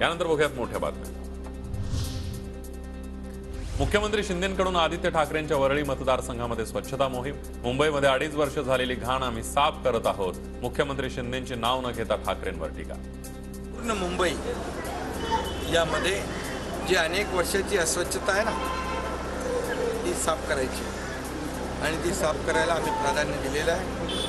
यानंतर बघूयात मोठ्या बातम्या। मुख्यमंत्री शिंदेंकडून आदित्य ठाकरेंच्या वरळी मतदारसंघामध्ये स्वच्छता मोहीम। मुंबईमध्ये 2.5 वर्ष झालेली घाण आम्ही साफ करत आहोत। मुख्यमंत्री शिंदेंचे नाव न घेता ठाकरेंवर टीका। पूर्ण मुंबई यामध्ये जी अनेक वर्षाची अस्वच्छता आहे ना, ती साफ करायची आणि ती साफ करायला आम्ही प्राधान्य दिलेलं आहे।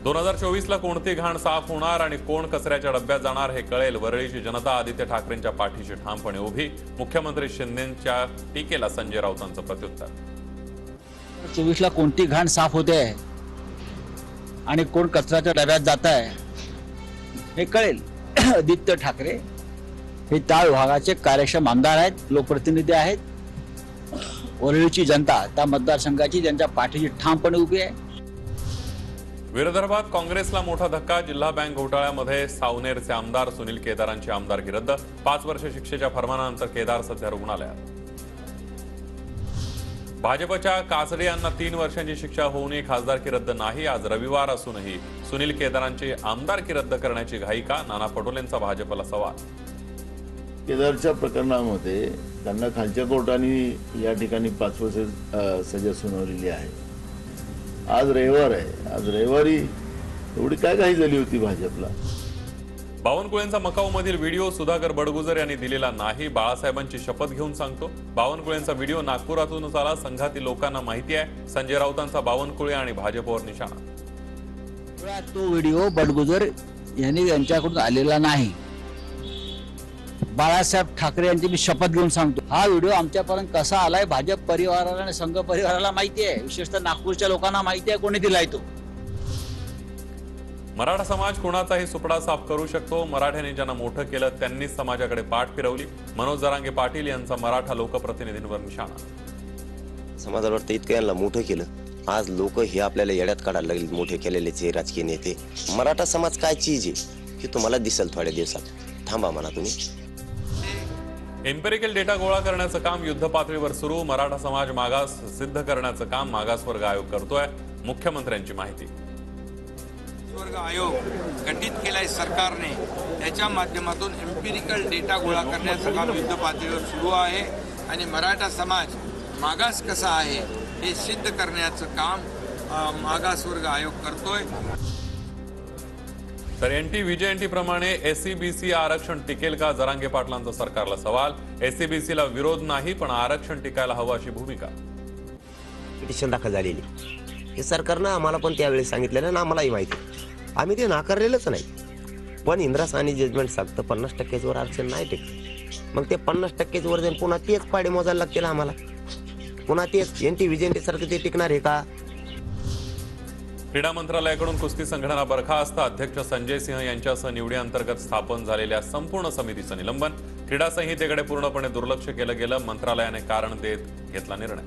2024 ला कोणती घाण साफ होणार आणि कोण कचऱ्याच्या डब्यात जाणार हे कळेल। वरळीची जनता आदित्य ठाकरेंच्या पाठीशी ठामपणे उभी। मुख्यमंत्री शिंदेंच्या टीकेला संजय राऊतांचं प्रत्युत्तर। 24 ला कोणती घाण साफ होते आणि कोण कचऱ्याच्या डब्यात जात आहे हे कळेल। आदित्य ठाकरे हे त्या विभागाचे कार्यक्षम आमदार आहेत, लोकप्रतिनिधी आहेत। वरळीची जनता त्या मतदारसंघाची त्यांच्या पाठीशी ठामपणे उभी आहे। विदर्भात काँग्रेसला मोठा धक्का। जिल्हा बँक घोटाळ्यामध्ये सावनेरचे आमदार सुनील केदारांची आमदारकी रद्द। 5 वर्ष शिक्षेच्या फरमानानंतर केदार सध्या रुग्णालयात। भाजपच्या कासडे यांना 3 वर्षांची शिक्षा होऊनही खासदारकी रद्द नाही। आज रविवार असूनही सुनील केदारांची आमदारकी रद्द करण्याची घाई का? नाना पटोलेंचा भाजपला सवाल। केदारच्या प्रकरणामध्ये त्यांना खालच्या कोर्टाने या ठिकाणी 5 वर्ष सजा सुनावलेली आहे। आज रविवार आहे, आज रविवारी एवढी काय घाई झाली होती भाजपला? बावनकुळेंचा मकाऊमधील व्हिडिओ सुधाकर बडगुजर यांनी दिलेला नाही। बाळासाहेबांची शपथ घेऊन सांगतो। बावनकुळेंचा व्हिडिओ नागपुरातूनच आला, संघातील लोकांना माहिती आहे। संजय राऊतांचा बावनकुळे आणि भाजपवर निशाणा। तो व्हिडिओ बडगुजर यांनी यांच्याकडून आलेला नाही। बाळासाहेब ठाकरे यांची मी शपथ घेऊन सांगतो, हा व्हिडिओ आमच्यापर्यंत कसा आलाय भाजप परिवाराला आणि संघ परिवाराला माहिती आहे। विशेषतः नागपूरच्या लोकांना माहिती आहे कोणी दिलाय तो। मराठा समाज कोणाचाही सुपडा साफ करू शकतो। मराठ्यांनी ज्यांना मोठं केलं त्यांनीच समाजाकडे पाठ फिरवली। मनोज जरांगे पाटील यांचा मराठा लोकप्रतिनिधींवर निशाणा। समाजावर इतकं यांना मोठं केलं, आज लोक हे आपल्याला येड्यात काढायला लागले। मोठे केलेले राजकीय नेते। मराठा समाज काय चीज आहे हे तुम्हाला दिसेल थोड्या दिवसात। थांबा म्हणा तुम्ही। एम्पेरिकल डेटा गोळा करण्याचं काम युद्धपातळीवर सुरू। मराठा समाज मागास सिद्ध करण्याचं काम मागासवर्ग आयोग करतोय। मुख्यमंत्र्यांची माहिती। वर्ग आयोग गठीत केलाय सरकारने, त्याच्या माध्यमातून एम्पिरिकल डेटा गोळा करण्याचं काम युद्धपातळीवर सुरू आहे आणि मराठा समाज मागास कसा आहे हे सिद्ध करण्याचं काम मागासवर्ग आयोग करतोय। तर एनटी व्हीजेएनटी प्रमाणे एससीबीसी आरक्षण टिकेल का? जरांगे पाटलांचा सरकारला सवाल। एससीबीसीला विरोध नाही पण आरक्षण टिकायला हवं अशी भूमिका। पिटिशन दाखल झालेली हे सरकारनं आम्हाला पण त्यावेळी सांगितलेलं ना, आम्हालाही माहिती, आम्ही ते नाकारलेलंच नाही। पण इंद्रासानी जजमेंट सांगतं 50% वर आरक्षण नाही टिकत। मग ते 50% वर जाऊन पुन्हा तेच पाडे मोजायला लागतील आम्हाला। पुन्हा तेच एनटी व्हीजेएनटी सारखं ते टिकणार आहे का? क्रीडा मंत्रालयाकडून कुस्ती संघटना बरखास्त। अध्यक्ष संजय सिंह यांच्यासह निवडीअंतर्गत स्थापन झालेल्या संपूर्ण समितीचं निलंबन। क्रीडा संहितेकडे पूर्णपणे दुर्लक्ष केलं गेलं। मंत्रालयाने कारण देत घेतला निर्णय।